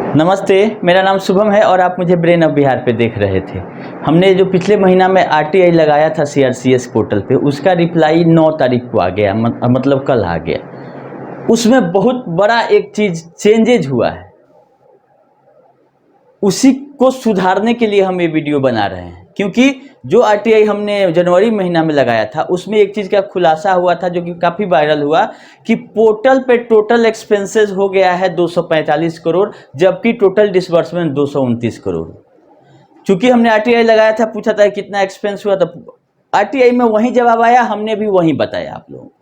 नमस्ते, मेरा नाम शुभम है और आप मुझे ब्रेन ऑफ बिहार पे देख रहे थे। हमने जो पिछले महीना में आरटीआई लगाया था सीआरसीएस पोर्टल पे, उसका रिप्लाई 9 तारीख को आ गया, मतलब कल आ गया। उसमें बहुत बड़ा एक चीज़ चेंजेज हुआ है, उसी को सुधारने के लिए हम ये वीडियो बना रहे हैं। क्योंकि जो आरटीआई हमने जनवरी महीना में लगाया था, उसमें एक चीज़ का खुलासा हुआ था जो कि काफ़ी वायरल हुआ कि पोर्टल पे टोटल एक्सपेंसेस हो गया है 245 करोड़, जबकि टोटल डिसबर्समेंट 229 करोड़। चूंकि हमने आरटीआई लगाया था, पूछा था कितना एक्सपेंस हुआ, तो आरटीआई में वही जवाब आया, हमने भी वही बताया आप लोगों को।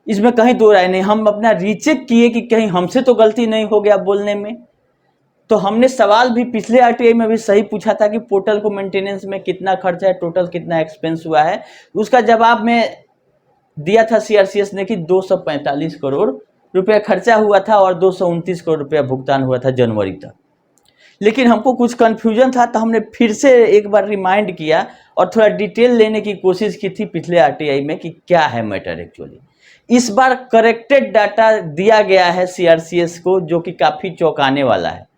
इसमें कहीं दो राय नहीं। हम अपना रीचेक किए कि कहीं हमसे तो गलती नहीं हो गया बोलने में। तो हमने सवाल भी पिछले आरटीआई में भी सही पूछा था कि पोर्टल को मेंटेनेंस में कितना खर्चा है, टोटल कितना एक्सपेंस हुआ है। उसका जवाब में दिया था सीआरसीएस ने कि 245 करोड़ रुपया खर्चा हुआ था और 229 करोड़ रुपया भुगतान हुआ था जनवरी तक। लेकिन हमको कुछ कंफ्यूजन था, तो हमने फिर से एक बार रिमाइंड किया और थोड़ा डिटेल लेने की कोशिश की थी पिछले आरटीआई में कि क्या है मैटर एक्चुअली। इस बार करेक्टेड डाटा दिया गया है सीआरसीएस को, जो कि काफ़ी चौंकाने वाला है।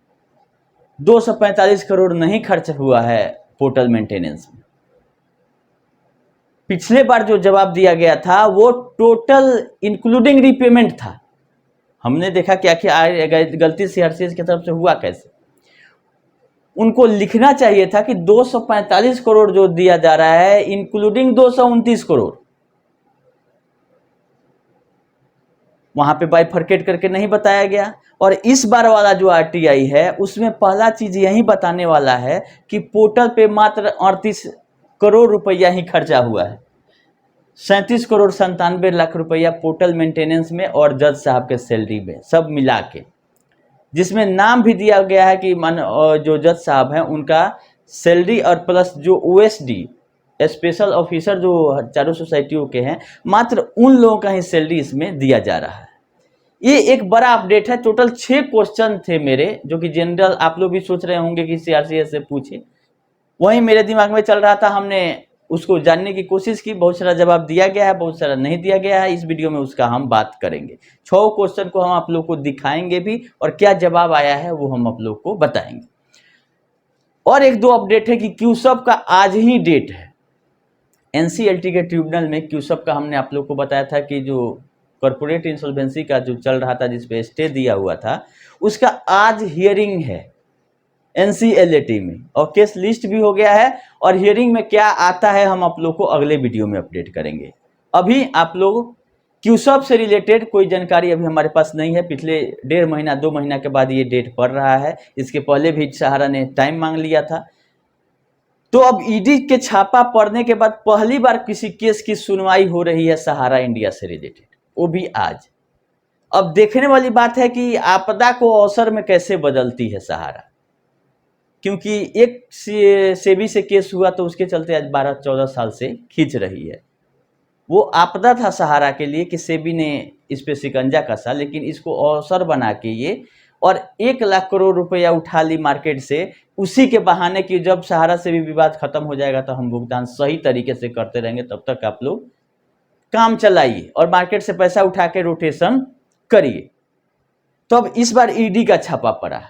245 करोड़ नहीं खर्च हुआ है पोर्टल मेंटेनेंस में। पिछले बार जो जवाब दिया गया था वो टोटल इंक्लूडिंग रीपेमेंट था। हमने देखा कि आखिर गलती सीआरसीएस की तरफ से हुआ कैसे। उनको लिखना चाहिए था कि 245 करोड़ जो दिया जा रहा है इंक्लूडिंग 229 करोड़। वहां पे बाइफरकेट करके नहीं बताया गया। और इस बार वाला जो आरटीआई है उसमें पहला चीज यही बताने वाला है कि पोर्टल पे मात्र 38 करोड़ रुपया ही खर्चा हुआ है। 37 करोड़ 97 लाख रुपया पोर्टल मेंटेनेंस में और जज साहब के सैलरी में सब मिला के, जिसमें नाम भी दिया गया है कि जो जज साहब हैं उनका सैलरी और प्लस जो ओएसडी स्पेशल ऑफिसर जो चारों सोसाइटियों के हैं, मात्र उन लोगों का ही सैलरी इसमें दिया जा रहा है। ये एक बड़ा अपडेट है। टोटल 6 क्वेश्चन थे मेरे, जो कि जनरल आप लोग भी सोच रहे होंगे कि सीआरसीएस से पूछे, वही मेरे दिमाग में चल रहा था। हमने उसको जानने की कोशिश की, बहुत सारा जवाब दिया गया है, बहुत सारा नहीं दिया गया है। इस वीडियो में उसका हम बात करेंगे। 6 क्वेश्चन को हम आप लोग को दिखाएंगे भी और क्या जवाब आया है वो हम आप लोग को बताएंगे। और एक दो अपडेट है कि क्यूसब का आज ही डेट है। एनसीएलटी के ट्रिब्यूनल में क्यूसब का हमने आप लोग को बताया था कि जो कॉर्पोरेट इंसॉल्वेंसी का जो चल रहा था, जिसपे स्टे दिया हुआ था, उसका आज हियरिंग है एनसीएलटी में, और केस लिस्ट भी हो गया है। और हियरिंग में क्या आता है हम आप लोग को अगले वीडियो में अपडेट करेंगे। अभी आप लोग क्यूसब से रिलेटेड कोई जानकारी अभी हमारे पास नहीं है। पिछले 1.5 महीना 2 महीना के बाद ये डेट पड़ रहा है। इसके पहले भी सहारा ने टाइम मांग लिया था। तो अब ईडी के छापा पड़ने के बाद पहली बार किसी केस की सुनवाई हो रही है सहारा इंडिया से रिलेटेड, वो भी आज। अब देखने वाली बात है कि आपदा को अवसर में कैसे बदलती है सहारा। क्योंकि एक सेबी से केस हुआ तो उसके चलते आज 12-14 साल से खींच रही है। वो आपदा था सहारा के लिए कि सेबी ने इस पे शिकंजा कसा, लेकिन इसको अवसर बना के ये और 1 लाख करोड़ रुपया उठा ली मार्केट से, उसी के बहाने कि जब सहारा से भी विवाद खत्म हो जाएगा तो हम भुगतान सही तरीके से करते रहेंगे, तब तक आप लोग काम चलाइए और मार्केट से पैसा उठा के रोटेशन करिए। तो अब इस बार ईडी का छापा पड़ा,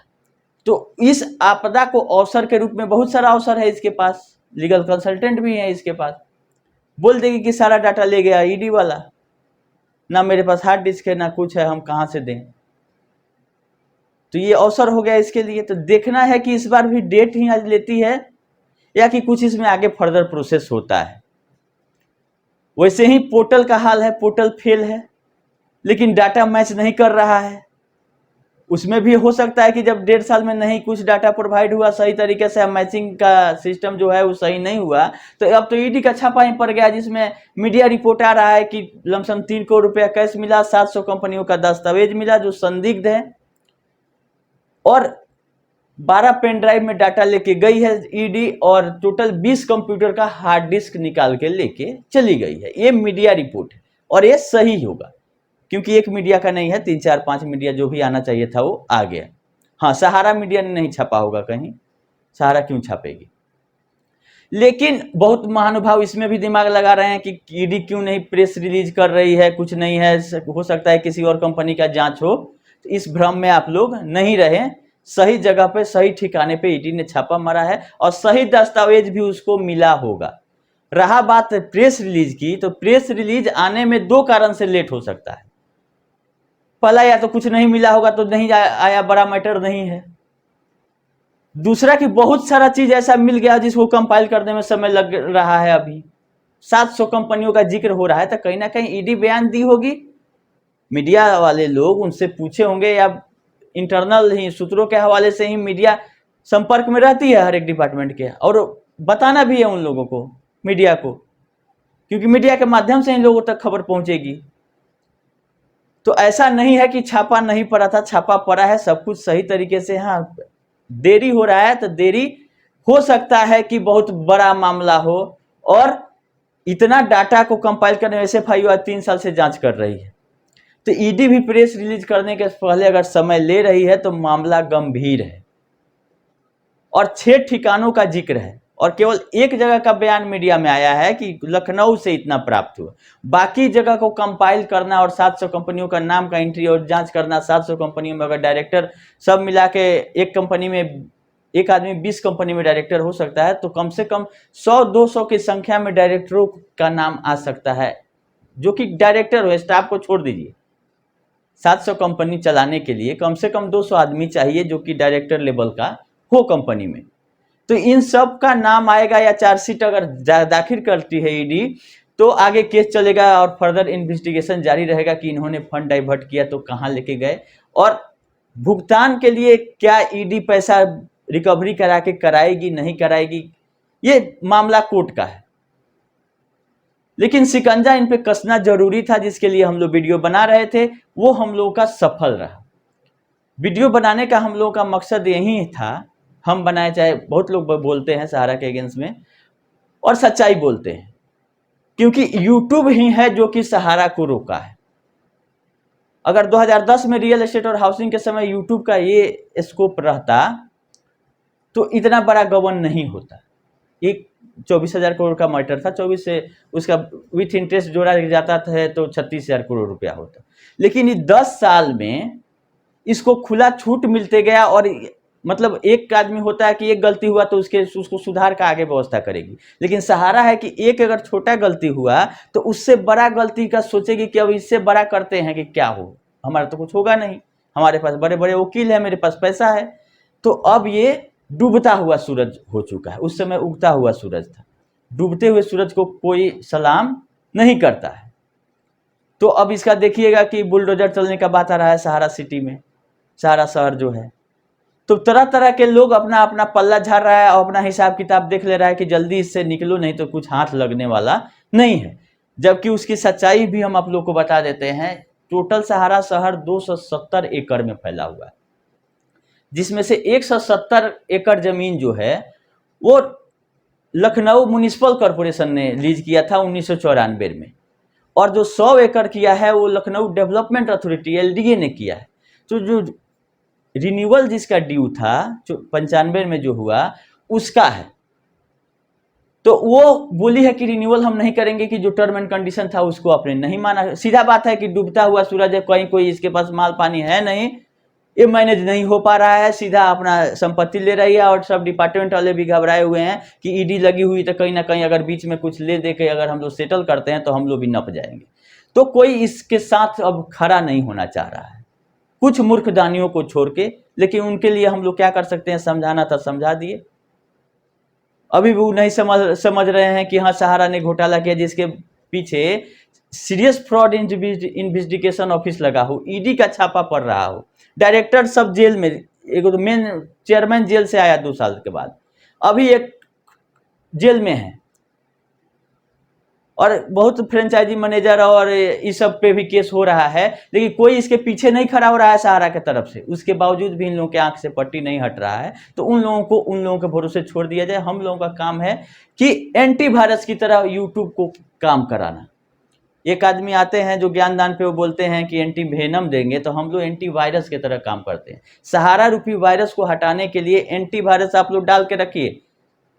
तो इस आपदा को अवसर के रूप में बहुत सारा अवसर है इसके पास, लीगल कंसल्टेंट भी है इसके पास। बोल देगी कि सारा डाटा ले गया ईडी वाला, ना मेरे पास हार्ड डिस्क है ना कुछ है, हम कहां से दें। तो ये अवसर हो गया इसके लिए। तो देखना है कि इस बार भी डेट ही आज लेती है या कि कुछ इसमें आगे फर्दर प्रोसेस होता है। वैसे ही पोर्टल का हाल है, पोर्टल फेल है, लेकिन डाटा मैच नहीं कर रहा है। उसमें भी हो सकता है कि जब 1.5 साल में नहीं कुछ डाटा प्रोवाइड हुआ सही तरीके से, मैचिंग का सिस्टम जो है वो सही नहीं हुआ, तो अब तो ईडी का छापा ही पड़ गया, जिसमें मीडिया रिपोर्ट आ रहा है कि लमसम 3 करोड़ रुपया कैश मिला, 700 कंपनियों का दस्तावेज मिला जो संदिग्ध है, और 12 पेन ड्राइव में डाटा लेके गई है ईडी, और टोटल 20 कंप्यूटर का हार्ड डिस्क निकाल के लेके चली गई है। ये मीडिया रिपोर्ट है और ये सही होगा, क्योंकि एक मीडिया का नहीं है, 3-4-5 मीडिया जो भी आना चाहिए था वो आ गया। हाँ, सहारा मीडिया ने नहीं छापा होगा कहीं, सहारा क्यों छापेगी। लेकिन बहुत महानुभाव इसमें भी दिमाग लगा रहे हैं कि ईडी क्यों नहीं प्रेस रिलीज कर रही है, कुछ नहीं है, हो सकता है किसी और कंपनी का जांच हो। तो इस भ्रम में आप लोग नहीं रहें, सही जगह पे सही ठिकाने पे ईडी ने छापा मारा है और सही दस्तावेज भी उसको मिला होगा। रहा बात प्रेस रिलीज की, तो प्रेस रिलीज आने में दो कारण से लेट हो सकता है। पहला, या तो कुछ नहीं मिला होगा तो नहीं आया, बड़ा मैटर नहीं है। दूसरा कि बहुत सारा चीज ऐसा मिल गया जिसको कंपाइल करने में समय लग रहा है। अभी 700 कंपनियों का जिक्र हो रहा है, तो कहीं ना कहीं ईडी बयान दी होगी, मीडिया वाले लोग उनसे पूछे होंगे, या इंटरनल ही सूत्रों के हवाले से ही मीडिया संपर्क में रहती है हर एक डिपार्टमेंट के, और बताना भी है उन लोगों को, मीडिया को, क्योंकि मीडिया के माध्यम से इन लोगों तक खबर पहुंचेगी। तो ऐसा नहीं है कि छापा नहीं पड़ा था, छापा पड़ा है, सब कुछ सही तरीके से। हाँ, देरी हो रहा है तो देरी हो सकता है कि बहुत बड़ा मामला हो, और इतना डाटा को कंपाइल करने में SFIO 3 साल से जांच कर रही है, तो ईडी भी प्रेस रिलीज करने के पहले अगर समय ले रही है तो मामला गंभीर है। और 6 ठिकानों का जिक्र है, और केवल एक जगह का बयान मीडिया में आया है कि लखनऊ से इतना प्राप्त हुआ। बाकी जगह को कंपाइल करना और 700 कंपनियों का नाम का एंट्री और जांच करना, 700 कंपनियों में अगर डायरेक्टर सब मिला के एक कंपनी में एक आदमी 20 कंपनी में डायरेक्टर हो सकता है, तो कम से कम 100-200 की संख्या में डायरेक्टरों का नाम आ सकता है, जो कि डायरेक्टर हो, स्टाफ को छोड़ दीजिए। 700 कंपनी चलाने के लिए कम से कम 200 आदमी चाहिए जो कि डायरेक्टर लेवल का हो कंपनी में। तो इन सब का नाम आएगा, या चार्जशीट अगर दाखिल करती है ईडी, तो आगे केस चलेगा और फर्दर इन्वेस्टिगेशन जारी रहेगा कि इन्होंने फंड डाइवर्ट किया तो कहाँ लेके गए, और भुगतान के लिए क्या ईडी पैसा रिकवरी करा के कराएगी नहीं कराएगी, ये मामला कोर्ट का है। लेकिन शिकंजा इन पे कसना जरूरी था, जिसके लिए हम लोग वीडियो बना रहे थे, वो हम लोगों का सफल रहा। वीडियो बनाने का हम लोगों का मकसद यही था, हम बनाए, चाहे बहुत लोग बोलते हैं सहारा के अगेंस्ट में, और सच्चाई बोलते हैं, क्योंकि यूट्यूब ही है जो कि सहारा को रोका है। अगर 2010 में रियल एस्टेट और हाउसिंग के समय यूट्यूब का ये स्कोप रहता तो इतना बड़ा गबन नहीं होता। एक 24,000 करोड़ का मैटर था, 24 से उसका विथ इंटरेस्ट जोड़ा जाता था तो 36,000 करोड़ रुपया होता। लेकिन ये 10 साल में इसको खुला छूट मिलते गया, और मतलब एक आदमी होता है कि एक गलती हुआ तो उसको सुधार का आगे व्यवस्था करेगी, लेकिन सहारा है कि एक अगर छोटा गलती हुआ तो उससे बड़ा गलती का सोचेगी कि अब इससे बड़ा करते हैं कि क्या हो, हमारा तो कुछ होगा नहीं, हमारे पास बड़े बड़े वकील हैं, मेरे पास पैसा है। तो अब ये डूबता हुआ सूरज हो चुका है, उस समय उगता हुआ सूरज था। डूबते हुए सूरज को कोई सलाम नहीं करता है। तो अब इसका देखिएगा कि बुलडोजर चलने का बात आ रहा है सहारा सिटी में, सहारा शहर जो है, तो तरह तरह के लोग अपना अपना पल्ला झाड़ रहा है और अपना हिसाब किताब देख ले रहा है कि जल्दी इससे निकलो, नहीं तो कुछ हाथ लगने वाला नहीं है। जबकि उसकी सच्चाई भी हम आप लोग को बता देते हैं। टोटल सहारा शहर 270 एकड़ में फैला हुआ है, जिसमें से 170 एकड़ जमीन जो है वो लखनऊ म्युनिसिपल कॉरपोरेशन ने लीज किया था 1994 में, और जो 100 एकड़ किया है वो लखनऊ डेवलपमेंट अथॉरिटी LDA ने किया है। तो जो रिन्यूअल जिसका ड्यू था जो 95 में जो हुआ उसका है, तो वो बोली है कि रिन्यूअल हम नहीं करेंगे, कि जो टर्म एंड कंडीशन था उसको आपने नहीं माना। सीधा बात है कि डूबता हुआ सूरज है, कहीं कोई इसके पास माल पानी है नहीं, ये मैनेज नहीं हो पा रहा है, सीधा अपना संपत्ति ले रही है, और सब डिपार्टमेंट वाले भी घबराए हुए हैं कि ईडी लगी हुई तो कहीं ना कहीं अगर बीच में कुछ ले दे के अगर हम लोग सेटल करते हैं तो हम लोग भी नप जाएंगे। तो कोई इसके साथ अब खड़ा नहीं होना चाह रहा है, कुछ मूर्खदानियों को छोड़ के। लेकिन उनके लिए हम लोग क्या कर सकते हैं, समझाना था समझा दिए। अभी भी वो नहीं समझ रहे हैं कि हाँ सहारा ने घोटाला किया, जिसके पीछे सीरियस फ्रॉड इन्वेस्टिगेशन ऑफिस लगा हो, ईडी का छापा पड़ रहा हो, डायरेक्टर सब जेल में, एक तो मेन चेयरमैन जेल से आया 2 साल के बाद, अभी एक जेल में है, और बहुत फ्रेंचाइजी मैनेजर और इस सब पे भी केस हो रहा है, लेकिन कोई इसके पीछे नहीं खड़ा हो रहा है सहारा के तरफ से। उसके बावजूद भी इन लोगों के आंख से पट्टी नहीं हट रहा है। तो उन लोगों के भरोसे छोड़ दिया जाए। हम लोगों का काम है कि एंटीवायरस की तरह यूट्यूब को काम कराना। एक आदमी आते हैं जो ज्ञानदान पे वो बोलते हैं कि एंटी वेनम देंगे, तो हम लोग एंटीवायरस की तरह काम करते हैं। सहारा रूपी वायरस को हटाने के लिए एंटीवायरस आप लोग डाल के रखिए,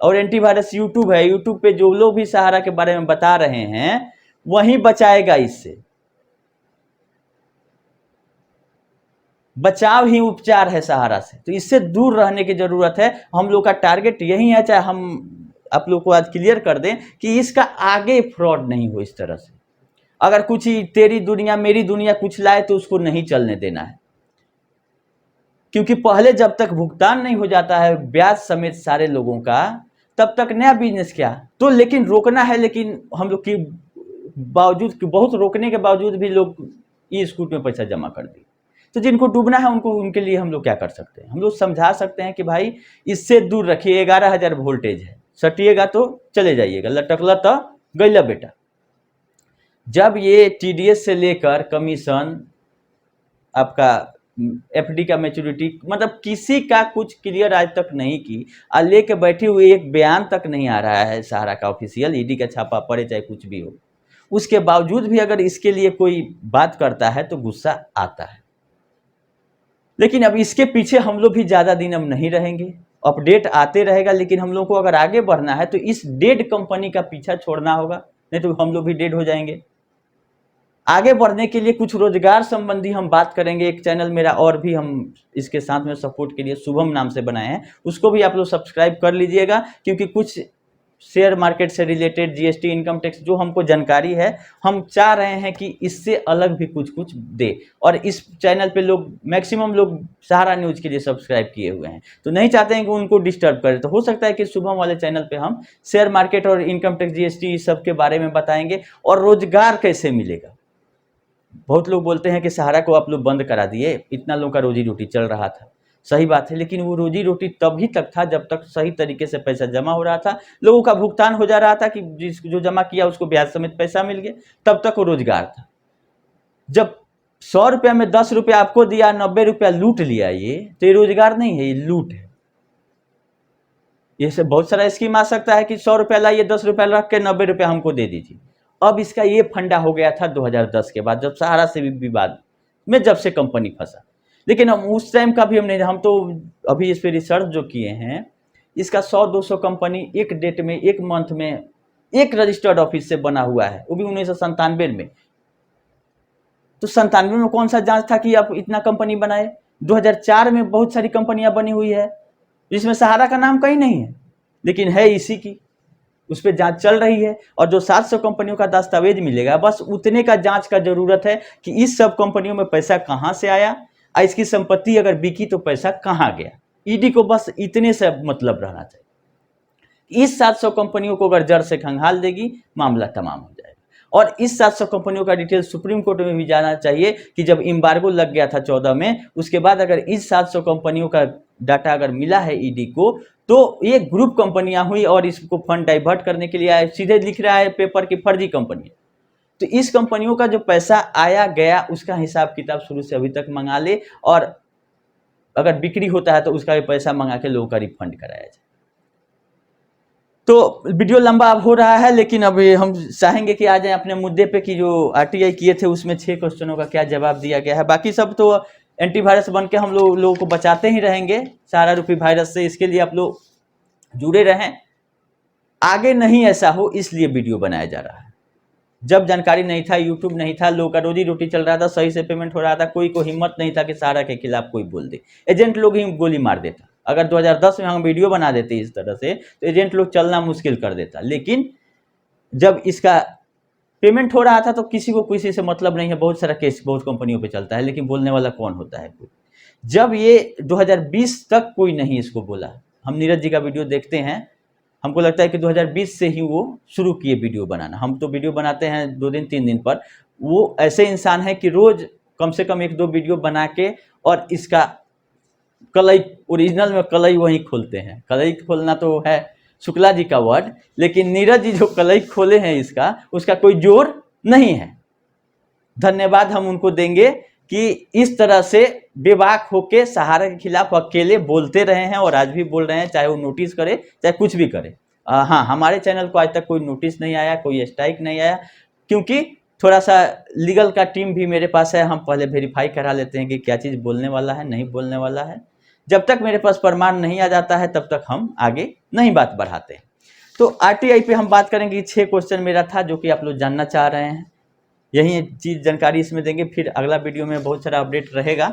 और एंटीवायरस यूट्यूब है, यूट्यूब पे जो लोग भी सहारा के बारे में बता रहे हैं वही बचाएगा इससे। बचाव ही उपचार है सहारा से, तो इससे दूर रहने की जरूरत है। हम लोग का टारगेट यही है, चाहे हम आप लोग को आज क्लियर कर दें कि इसका आगे फ्रॉड नहीं हो इस तरह से। अगर कुछ ही तेरी दुनिया मेरी दुनिया कुछ लाए तो उसको नहीं चलने देना है, क्योंकि पहले जब तक भुगतान नहीं हो जाता है ब्याज समेत सारे लोगों का, तब तक नया बिजनेस क्या। तो लेकिन रोकना है, लेकिन हम लोग की बावजूद, बहुत रोकने के बावजूद भी लोग ई स्कूट में पैसा जमा कर दिए। तो जिनको डूबना है उनको, उनके लिए हम लोग क्या कर सकते हैं? हम लोग समझा सकते हैं कि भाई इससे दूर रखिए। 11,000 वोल्टेज है, सटिएगा तो चले जाइएगा, लटकला तो गैला बेटा। जब ये टीडीएस से लेकर कमीशन, आपका एफडी का मैच्योरिटी, मतलब किसी का कुछ क्लियर आज तक नहीं की, लेके बैठी हुई एक बयान तक नहीं आ रहा है सहारा का ऑफिशियल, ईडी का छापा पड़े चाहे कुछ भी हो। उसके बावजूद भी अगर इसके लिए कोई बात करता है तो गुस्सा आता है। लेकिन अब इसके पीछे हम लोग भी ज़्यादा दिन अब नहीं रहेंगे, अपडेट आते रहेगा। लेकिन हम लोग को अगर आगे बढ़ना है तो इस डेड कंपनी का पीछा छोड़ना होगा, नहीं तो हम लोग भी डेड हो जाएंगे। आगे बढ़ने के लिए कुछ रोजगार संबंधी हम बात करेंगे। एक चैनल मेरा और भी हम इसके साथ में सपोर्ट के लिए शुभम नाम से बनाए हैं, उसको भी आप लोग सब्सक्राइब कर लीजिएगा, क्योंकि कुछ शेयर मार्केट से रिलेटेड, जीएसटी, इनकम टैक्स जो हमको जानकारी है, हम चाह रहे हैं कि इससे अलग भी कुछ कुछ दे। और इस चैनल पे लोग, मैक्सिमम लोग सहारा न्यूज़ के लिए सब्सक्राइब किए हुए हैं, तो नहीं चाहते हैं कि उनको डिस्टर्ब करें। तो हो सकता है कि शुभम वाले चैनल पे हम शेयर मार्केट और इनकम टैक्स, जीएसटी, इस सब के बारे में बताएंगे, और रोजगार कैसे मिलेगा। बहुत लोग बोलते हैं कि सहारा को आप लोग बंद करा दिए, इतना लोगों का रोजी रोटी चल रहा था। सही बात है, लेकिन वो रोजी रोटी तभी तक था जब तक सही तरीके से पैसा जमा हो रहा था, लोगों का भुगतान हो जा रहा था, कि जो जमा किया उसको ब्याज समेत पैसा मिल गया, तब तक वो रोजगार था। जब 100 रुपया में 10 रुपया आपको दिया, 90 रुपया लूट लिया, ये तो ये रोजगार नहीं है, ये लूट है। ये से बहुत सारा स्कीम आ सकता है कि 100 रुपया लाइए, 10 रुपया रख के 90 रुपया हमको दे दीजिए। अब इसका ये फंडा हो गया था 2010 के बाद, जब सहारा से भी विवाद में जब से कंपनी फंसा। लेकिन हम उस टाइम का भी हम तो अभी इस पर रिसर्च जो किए हैं, इसका 100-200 कंपनी एक डेट में, एक मंथ में, एक रजिस्टर्ड ऑफिस से बना हुआ है, वो भी 1997 में। तो 97 में कौन सा जांच था कि आप इतना कंपनी बनाए? 2004 में बहुत सारी कंपनियां बनी हुई है, जिसमें सहारा का नाम कहीं नहीं है, लेकिन है इसी की, उस पर जांच चल रही है। और जो 700 कंपनियों का दस्तावेज मिलेगा, बस उतने का जांच का जरूरत है कि इस सब कंपनियों में पैसा कहां से आया, इसकी संपत्ति अगर बिकी तो पैसा कहां गया। ईडी को बस इतने से मतलब रहना चाहिए। इस 700 कंपनियों को अगर जड़ से खंगाल देगी, मामला तमाम हो जाएगा। और इस 700 कंपनियों का डिटेल सुप्रीम कोर्ट में भी जाना चाहिए कि जब एम्बार्गो लग गया था 14 में, उसके बाद अगर इस 700 कंपनियों का डाटा अगर मिला है ईडी को, तो ये ग्रुप कंपनियां हुई और इसको फंड डाइवर्ट करने के लिए आए। सीधे लिख रहा है पेपर की फर्जी कंपनी। तो इस कंपनियों का जो पैसा आया गया, उसका हिसाब किताब शुरू से अभी तक मंगा ले, और अगर बिक्री होता है तो उसका भी पैसा मंगा के लोगों का रिफंड कराया जाए। तो वीडियो लंबा अब हो रहा है, लेकिन अभी हम चाहेंगे कि आ जाए अपने मुद्दे पे, कि जो आरटीआई किए थे उसमें 6 क्वेश्चनों का क्या जवाब दिया गया है। बाकी सब तो एंटीवायरस बन के हम लोगों को बचाते ही रहेंगे सहारा रूपी वायरस से। इसके लिए आप लोग जुड़े रहें, आगे नहीं ऐसा हो इसलिए वीडियो बनाया जा रहा है। जब जानकारी नहीं था, यूट्यूब नहीं था, लोगों का रोजी रोटी चल रहा था, सही से पेमेंट हो रहा था, कोई को हिम्मत नहीं था कि सहारा के खिलाफ कोई बोल दे। एजेंट लोग ही गोली मार देता। अगर 2010 में हम वीडियो बना देते इस तरह से, तो एजेंट लोग चलना मुश्किल कर देता। लेकिन जब इसका पेमेंट हो रहा था तो किसी को किसी से मतलब नहीं है। बहुत सारा केस बहुत कंपनियों पे चलता है, लेकिन बोलने वाला कौन होता है? कोई। जब ये 2020 तक कोई नहीं इसको बोला। हम नीरज जी का वीडियो देखते हैं, हमको लगता है कि 2020 से ही वो शुरू किए वीडियो बनाना। हम तो वीडियो बनाते हैं 2 दिन 3 दिन पर, वो ऐसे इंसान है कि रोज कम से कम 1-2 वीडियो बना के, और इसका कलई, ओरिजिनल में कलई वहीं खोलते हैं। कलई खोलना तो है शुक्ला जी का वर्ड, लेकिन नीरज जी जो कलई खोले हैं इसका, उसका कोई जोर नहीं है। धन्यवाद हम उनको देंगे कि इस तरह से बेबाक होके सहारा के खिलाफ अकेले बोलते रहे हैं, और आज भी बोल रहे हैं, चाहे वो नोटिस करे चाहे कुछ भी करे। हाँ, हमारे चैनल को आज तक कोई नोटिस नहीं आया, कोई स्ट्राइक नहीं आया, क्योंकि थोड़ा सा लीगल का टीम भी मेरे पास है। हम पहले वेरीफाई करा लेते हैं कि क्या चीज़ बोलने वाला है, नहीं बोलने वाला है। जब तक मेरे पास प्रमाण नहीं आ जाता है, तब तक हम आगे नहीं बात बढ़ाते हैं। तो आरटीआई पे हम बात करेंगे। 6 क्वेश्चन मेरा था जो कि आप लोग जानना चाह रहे हैं, यही चीज़ जानकारी इसमें देंगे। फिर अगला वीडियो में बहुत सारा अपडेट रहेगा।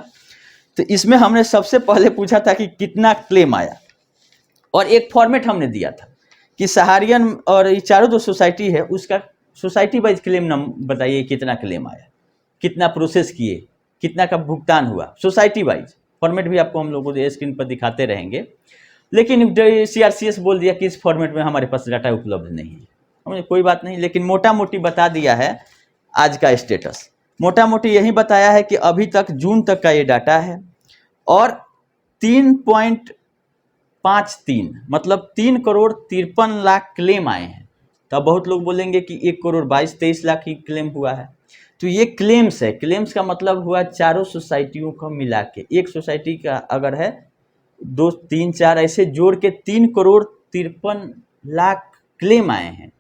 तो इसमें हमने सबसे पहले पूछा था कि कितना क्लेम आया, और एक फॉर्मेट हमने दिया था कि सहारियन और ये चारों जो सोसाइटी है उसका सोसाइटी वाइज क्लेम नंबर बताइए, कितना क्लेम आया, कितना प्रोसेस किए, कितना का भुगतान हुआ, सोसाइटी वाइज। फॉर्मेट भी आपको हम लोगों को स्क्रीन पर दिखाते रहेंगे, लेकिन CRCS बोल दिया कि इस फॉर्मेट में हमारे पास डाटा उपलब्ध नहीं है। हमें कोई बात नहीं, लेकिन मोटा मोटी बता दिया है आज का स्टेटस। मोटा मोटी यही बताया है कि अभी तक जून तक का ये डाटा है, और 3.53 मतलब 3,53,00,000 क्लेम आए हैं। तब बहुत लोग बोलेंगे कि 1,22,23 लाख ही क्लेम हुआ है। तो ये क्लेम्स है, क्लेम्स का मतलब हुआ चारों सोसाइटियों को मिला के। एक सोसाइटी का अगर है 2, 3, 4 ऐसे जोड़ के 3,53,00,000 क्लेम आए हैं।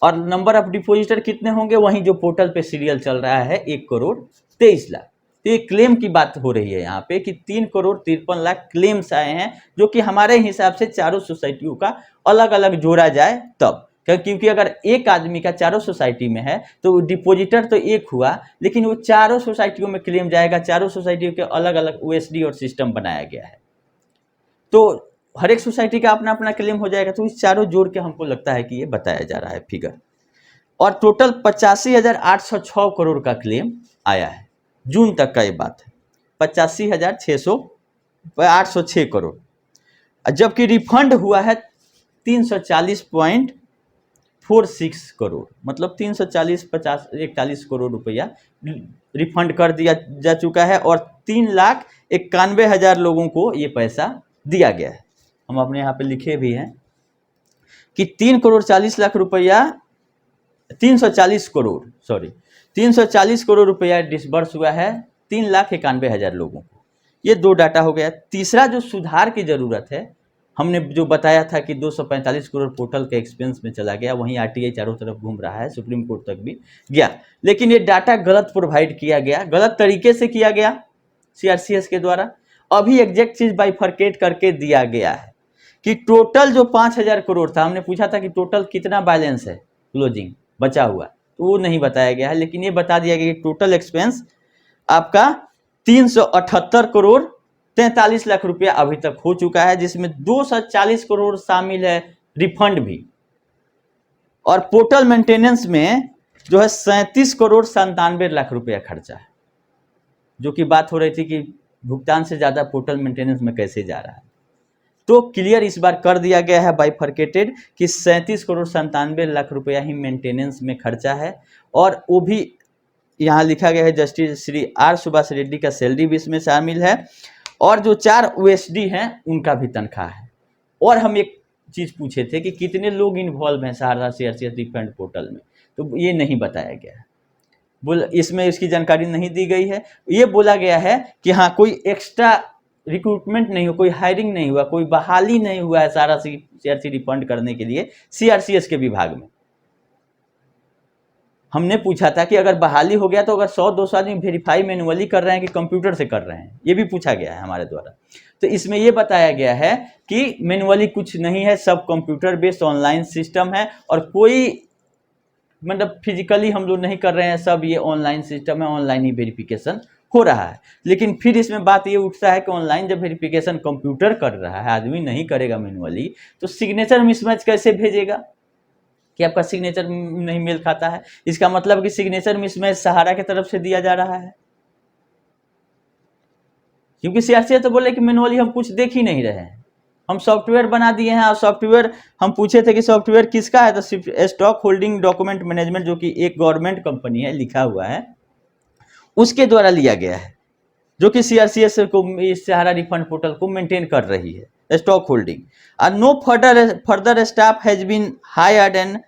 और नंबर ऑफ डिपोजिटर कितने होंगे, वहीं जो पोर्टल पे सीरियल चल रहा है 1,23,00,000। तो ये क्लेम की बात हो रही है यहाँ पे कि 3,53,00,000 क्लेम्स आए हैं, जो कि हमारे हिसाब से चारों सोसाइटियों का अलग अलग जोड़ा जाए तब, क्योंकि अगर एक आदमी का चारों सोसाइटी में है तो डिपोजिटर तो एक हुआ, लेकिन वो चारों सोसाइटियों में क्लेम जाएगा। चारों सोसाइटियों के अलग अलग OSD और सिस्टम बनाया गया है, तो हर एक सोसाइटी का अपना अपना क्लेम हो जाएगा। तो इस चारों जोड़ के हमको लगता है कि ये बताया जा रहा है फिगर। और टोटल 85,806 करोड़ का क्लेम आया है जून तक का, ये बात है 85,806 करोड़, जबकि रिफंड हुआ है 340.46 करोड़, मतलब 340-50-41 करोड़ रुपया रिफंड कर दिया जा चुका है, और 3,91,000 लोगों को ये पैसा दिया गया है। हम अपने यहाँ पे लिखे भी हैं कि 3,40,00,000 रुपया 340 करोड़ रुपया डिसबर्स हुआ है 3,91,000 लोगों को। ये दो डाटा हो गया। तीसरा जो सुधार की जरूरत है, हमने जो बताया था कि 245 करोड़ पोर्टल के एक्सपेंस में चला गया, वहीं RTI चारों तरफ घूम रहा है, सुप्रीम कोर्ट तक भी गया, लेकिन ये डाटा गलत प्रोवाइड किया गया, गलत तरीके से किया गया CRCS के द्वारा। अभी एग्जैक्ट चीज बाइफरकेट करके दिया गया है कि टोटल जो 5,000 करोड़ था, हमने पूछा था कि टोटल कितना बैलेंस है क्लोजिंग बचा हुआ, तो वो नहीं बताया गया है, लेकिन ये बता दिया गया कि टोटल एक्सपेंस आपका 378 करोड़ 43 लाख रुपया अभी तक हो चुका है, जिसमें 240 करोड़ शामिल है रिफंड भी, और पोर्टल मेंटेनेंस में जो है 37 करोड़ 97 लाख रुपया खर्चा है, जो कि बात हो रही थी कि भुगतान से ज्यादा पोर्टल मेंटेनेंस में कैसे जा रहा है। तो क्लियर इस बार कर दिया गया है बाइफरकेटेड कि 37 करोड़ 97 लाख रुपया ही मेंटेनेंस में खर्चा है, और वो भी यहाँ लिखा गया है जस्टिस श्री R सुभाष रेड्डी का सैलरी भी इसमें शामिल है, और जो 4 OSD हैं उनका भी तनख्वाह है। और हम एक चीज पूछे थे कि कितने लोग इन्वॉल्व हैं सहरसा CRCS रिफंड पोर्टल में, तो ये नहीं बताया गया है, इसमें इसकी जानकारी नहीं दी गई है। ये बोला गया है कि हाँ कोई एक्स्ट्रा रिक्रूटमेंट नहीं हुआ, कोई हायरिंग नहीं हुआ, कोई बहाली नहीं हुआ है सारा CRC रिफंड करने के लिए CRCS के विभाग में। हमने पूछा था कि अगर बहाली हो गया तो अगर 100-200 आदमी वेरीफाई मैनुअली कर रहे हैं कि कंप्यूटर से कर रहे हैं, ये भी पूछा गया है हमारे द्वारा। तो इसमें ये बताया गया है कि मैनुअली कुछ नहीं है, सब कंप्यूटर बेस्ड ऑनलाइन सिस्टम है, और कोई मतलब फिजिकली हम लोग नहीं कर रहे हैं, सब ये ऑनलाइन सिस्टम है, ऑनलाइन ही वेरिफिकेशन हो रहा है। लेकिन फिर इसमें बात ये उठता है कि ऑनलाइन जब वेरिफिकेशन कंप्यूटर कर रहा है, आदमी नहीं करेगा मैनुअली, तो सिग्नेचर मिसमैच कैसे भेजेगा कि आपका सिग्नेचर नहीं मेल खाता है। इसका मतलब कि सिग्नेचर मिसमैच सहारा की तरफ से दिया जा रहा है, क्योंकि CRCS तो बोले कि मैनुअली हम कुछ देख ही नहीं रहे हैं, हम सॉफ्टवेयर बना दिए हैं। और सॉफ्टवेयर हम पूछे थे कि सॉफ्टवेयर किसका है, तो स्टॉक होल्डिंग डॉक्यूमेंट मैनेजमेंट, जो कि एक गवर्नमेंट कंपनी है, लिखा हुआ है, उसके द्वारा लिया गया है, जो कि CRCS को इस सहारा रिफंड पोर्टल को मेंटेन कर रही है, स्टॉक होल्डिंग। और no further staff has been hired and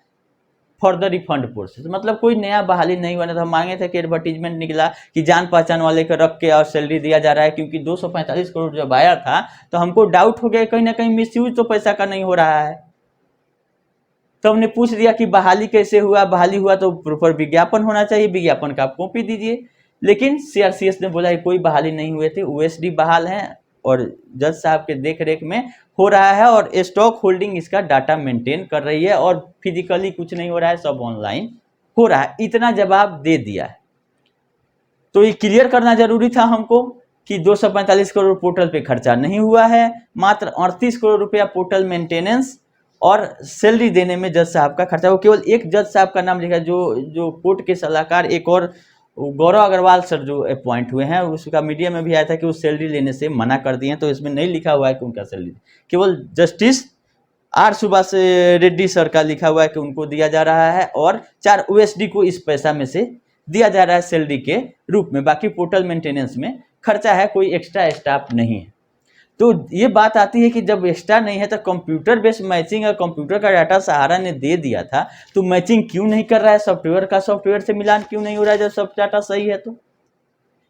for the refund process, मतलब कोई नया बहाली नहीं हुआ। था हम मांगे थे कि एडवर्टीजमेंट निकला कि जान पहचान वाले को रख के और सैलरी दिया जा रहा है, क्योंकि 245 करोड़ जब आया था तो हमको डाउट हो गया कहीं ना कहीं मिसयूज तो पैसा का नहीं हो रहा है। तो हमने पूछ दिया कि बहाली कैसे हुआ, बहाली हुआ तो प्रॉपर विज्ञापन होना चाहिए, विज्ञापन का आप कॉपी दीजिए। लेकिन CRCS ने बोला कोई बहाली नहीं हुए थे, OSD बहाल हैं और जज साहब के देख रेख में हो रहा है, और स्टॉक होल्डिंग इसका डाटा मेंटेन कर रही है, और फिजिकली कुछ नहीं हो रहा है, सब ऑनलाइन हो रहा है। इतना जवाब दे दिया है, तो ये क्लियर करना जरूरी था हमको कि 245 करोड़ पोर्टल पे खर्चा नहीं हुआ है, मात्र 38 करोड़ रुपया पोर्टल मेंटेनेंस और सैलरी देने में जज साहब का खर्चा। वो केवल एक जज साहब का नाम लिखा है, जो कोर्ट के सलाहकार एक और गौरव अग्रवाल सर जो अपॉइंट हुए हैं, उसका मीडिया में भी आया था कि वो सैलरी लेने से मना कर दिए हैं, तो इसमें नहीं लिखा हुआ है कि उनका सैलरी, केवल justice R Subhash Reddy sir का लिखा हुआ है कि उनको दिया जा रहा है और 4 OSD को इस पैसा में से दिया जा रहा है सैलरी के रूप में। बाकी पोर्टल मेंटेनेंस में खर्चा है, कोई एक्स्ट्रा स्टाफ नहीं है। तो ये बात आती है कि जब एक्स्ट्रा नहीं है तो कंप्यूटर बेस्ड मैचिंग और कंप्यूटर का डाटा सहारा ने दे दिया था, तो मैचिंग क्यों नहीं कर रहा है, सॉफ्टवेयर का सॉफ्टवेयर से मिलान क्यों नहीं हो रहा है जब सब डाटा सही है। तो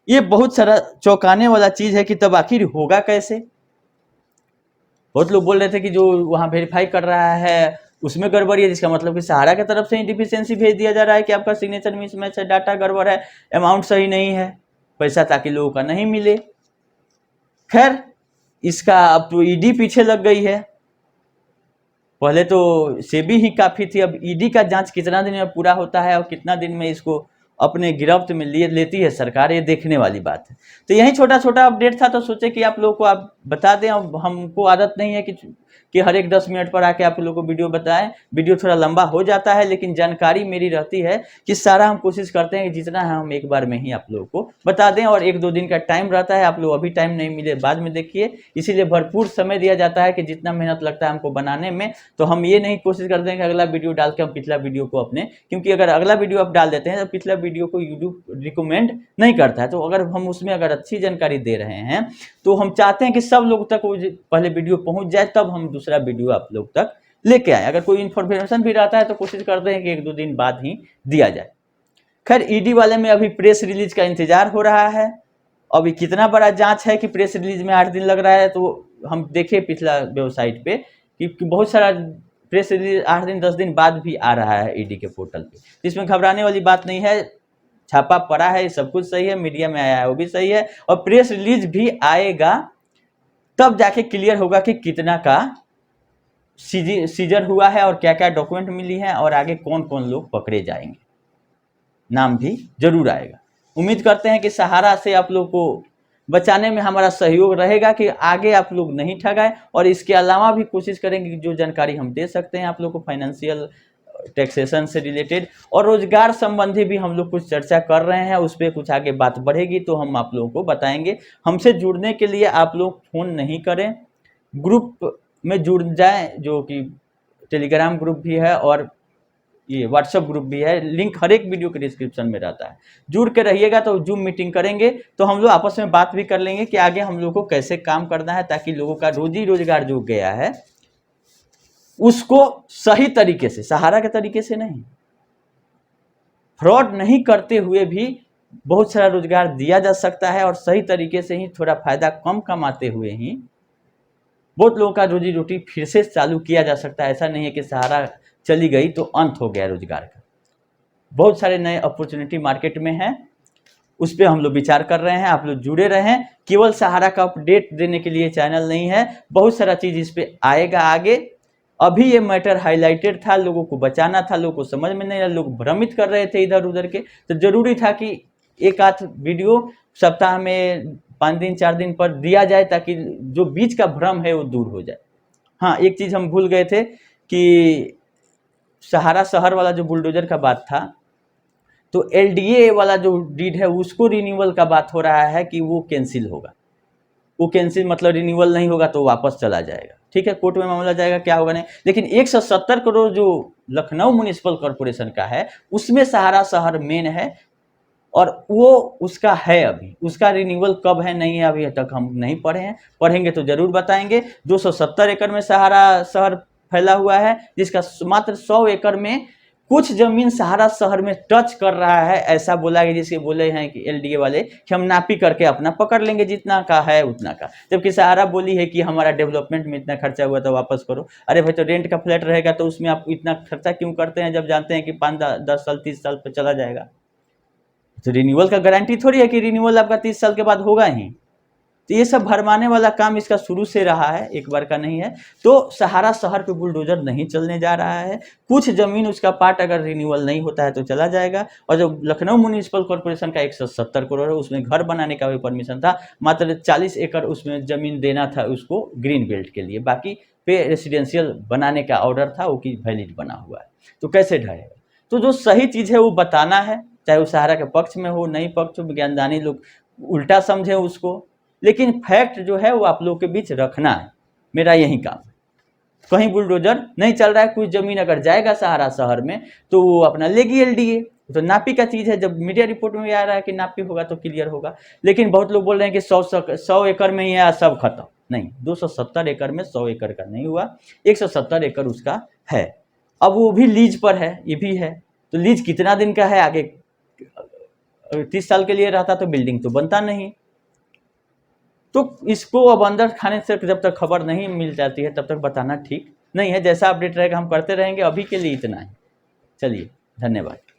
ये बहुत सारा चौंकाने वाला चीज है कि तब आखिर होगा कैसे। बहुत लोग बोल रहे थे कि जो वहाँ वेरीफाई कर रहा है उसमें गड़बड़ी है, जिसका मतलब कि सहारा की तरफ से ही डिफिशियंसी भेज दिया जा रहा है कि आपका सिग्नेचर मिसमैच है, डाटा गड़बड़ है, अमाउंट सही नहीं है, पैसा ताकि लोगों का नहीं मिले। खैर, इसका अब तो ईडी पीछे लग गई है। पहले तो सेबी ही काफी थी, अब ईडी का जांच कितना दिन में पूरा होता है और कितना दिन में इसको अपने गिरफ्त में लेती है सरकार, ये देखने वाली बात है। तो यही छोटा छोटा अपडेट था, तो सोचे कि आप लोगों को आप बता दें। अब हमको आदत नहीं है कि हर एक 10 मिनट पर आके आप लोगों को वीडियो बताएं, वीडियो थोड़ा लंबा हो जाता है, लेकिन जानकारी मेरी रहती है कि सारा हम कोशिश करते हैं कि जितना है हम एक बार में ही आप लोगों को बता दें। और 1-2 दिन का टाइम रहता है, आप लोग अभी टाइम नहीं मिले बाद में देखिए, इसीलिए भरपूर समय दिया जाता है कि जितना मेहनत लगता है हमको बनाने में, तो हम ये नहीं कोशिश करते हैं कि अगला वीडियो डाल के हम पिछला वीडियो को अपने, क्योंकि अगर अगला वीडियो आप डाल देते हैं तो पिछला वीडियो को यूट्यूब रिकमेंड नहीं करता है। तो अगर हम उसमें अगर अच्छी जानकारी दे रहे हैं तो हम चाहते हैं कि सब लोग तक वो पहले वीडियो पहुंच जाए, तब हम दूसरा वीडियो आप लोग तक लेके आए। अगर कोई इन्फॉर्मेशन भी रहता है तो कोशिश करते हैं कि 1-2 दिन बाद ही दिया जाए। खैर, ईडी वाले में अभी प्रेस रिलीज का इंतजार हो रहा है। अभी कितना बड़ा जांच है कि प्रेस रिलीज में 8 दिन लग रहा है, तो हम देखे पिछला वेबसाइट पे कि बहुत सारा प्रेस रिलीज 8 दिन 10 दिन बाद भी आ रहा है ईडी के पोर्टल पे। तो इसमें घबराने वाली बात नहीं है, छापा पड़ा है, सब कुछ सही है, मीडिया में आया है वो भी सही है, और प्रेस रिलीज भी आएगा तब जाके क्लियर होगा कि कितना का सीजर हुआ है और क्या क्या डॉक्यूमेंट मिली है और आगे कौन कौन लोग पकड़े जाएंगे, नाम भी जरूर आएगा। उम्मीद करते हैं कि सहारा से आप लोग को बचाने में हमारा सहयोग रहेगा कि आगे आप लोग नहीं ठगाए, और इसके अलावा भी कोशिश करेंगे कि जो जानकारी हम दे सकते हैं आप लोग को फाइनेंशियल टैक्सेशन से रिलेटेड और रोजगार संबंधी भी हम लोग कुछ चर्चा कर रहे हैं, उस पर कुछ आगे बात बढ़ेगी तो हम आप लोगों को बताएंगे। हमसे जुड़ने के लिए आप लोग फ़ोन नहीं करें, ग्रुप में जुड़ जाएं, जो कि टेलीग्राम ग्रुप भी है और ये व्हाट्सएप ग्रुप भी है, लिंक हर एक वीडियो के डिस्क्रिप्शन में रहता है। जुड़ के रहिएगा तो जूम मीटिंग करेंगे तो हम लोग आपस में बात भी कर लेंगे कि आगे हम लोग को कैसे काम करना है, ताकि लोगों का रोजी रोजगार जो गया है उसको सही तरीके से, सहारा के तरीके से नहीं, फ्रॉड नहीं करते हुए भी बहुत सारा रोजगार दिया जा सकता है, और सही तरीके से ही थोड़ा फायदा कम कमाते हुए ही बहुत लोगों का रोजी रोटी फिर से चालू किया जा सकता है। ऐसा नहीं है कि सहारा चली गई तो अंत हो गया रोजगार का। बहुत सारे नए अपॉर्चुनिटी मार्केट में हैं, उस पर हम लोग विचार कर रहे हैं। आप लोग जुड़े रहें, केवल सहारा का अपडेट देने के लिए चैनल नहीं है, बहुत सारा चीज इस पे आएगा आगे। अभी ये मैटर हाईलाइटेड था, लोगों को बचाना था, लोगों को समझ में नहीं आया, लोग भ्रमित कर रहे थे इधर उधर के, तो जरूरी था कि एक आध वीडियो सप्ताह में 5 दिन 4 दिन पर दिया जाए, ताकि जो बीच का भ्रम है वो दूर हो जाए। हाँ, एक चीज हम भूल गए थे कि सहारा शहर वाला जो बुलडोजर का बात था, तो एलडीए वाला जो डीड है उसको रिन्यूअल का बात हो रहा है कि वो कैंसिल होगा। वो कैंसिल मतलब रिन्यूअल नहीं होगा तो वापस चला जाएगा। ठीक है, कोर्ट में मामला जाएगा, क्या होगा नहीं। लेकिन 170 करोड़ जो लखनऊ म्युनिसिपल कॉर्पोरेशन का है उसमें सहारा शहर मेन है, और वो उसका है, अभी उसका रिन्यूअल कब है नहीं है अभी तक हम नहीं पढ़े हैं, पढ़ेंगे तो जरूर बताएंगे। 270 एकड़ में सहारा शहर फैला हुआ है, जिसका मात्र 100 एकड़ में कुछ जमीन सहारा शहर में टच कर रहा है, ऐसा बोला गया, जिसके बोले हैं कि एलडीए वाले कि हम नापी करके अपना पकड़ लेंगे जितना का है उतना का, जबकि सहारा बोली है कि हमारा डेवलपमेंट में इतना खर्चा हुआ तो वापस करो। अरे भाई, तो रेंट का फ्लैट रहेगा तो उसमें आप इतना खर्चा क्यों करते हैं जब जानते हैं कि 5-10 साल 30 साल पर चला जाएगा। तो रिन्यूअल का गारंटी थोड़ी है कि रिन्यूअल आपका 30 साल के बाद होगा ही। तो ये सब भरमाने वाला काम इसका शुरू से रहा है, एक बार का नहीं है। तो सहारा शहर पे बुलडोजर नहीं चलने जा रहा है। कुछ जमीन उसका पार्ट अगर रिन्यूअल नहीं होता है तो चला जाएगा। और जो लखनऊ म्यूनिसिपल कॉर्पोरेशन का 170 करोड़ है, उसमें घर बनाने का भी परमिशन था, मात्र 40 एकड़ उसमें जमीन देना था उसको ग्रीन बेल्ट के लिए, बाकी पे रेसिडेंशियल बनाने का ऑर्डर था, वो की वैलिड बना हुआ है। तो कैसे ढहेगा? तो जो सही चीज़ है वो बताना है, चाहे वो सहारा के पक्ष में हो, नहीं पक्ष हो, ज्ञानदानी लोग उल्टा समझे उसको, लेकिन फैक्ट जो है वो आप लोगों के बीच रखना है, मेरा यही काम है। कहीं बुलडोजर नहीं चल रहा है, कुछ जमीन अगर जाएगा सहारा शहर में तो वो अपना लेगी एलडीए, तो नापी का चीज़ है। जब मीडिया रिपोर्ट में भी आ रहा है कि नापी होगा तो क्लियर होगा, लेकिन बहुत लोग बोल रहे हैं कि 100 एकड़ में ही है सब खत्म। नहीं, 270 एकड़ में 100 एकड़ का नहीं हुआ, 170 एकड़ उसका है। अब वो भी लीज पर है, ये भी है, तो लीज कितना दिन का है, आगे 30 साल के लिए रहता तो बिल्डिंग तो बनता नहीं। तो इसको अब अंदर खाने से जब तक खबर नहीं मिल जाती है तब तक बताना ठीक नहीं है। जैसा अपडेट रहेगा हम करते रहेंगे, अभी के लिए इतना ही। चलिए, धन्यवाद।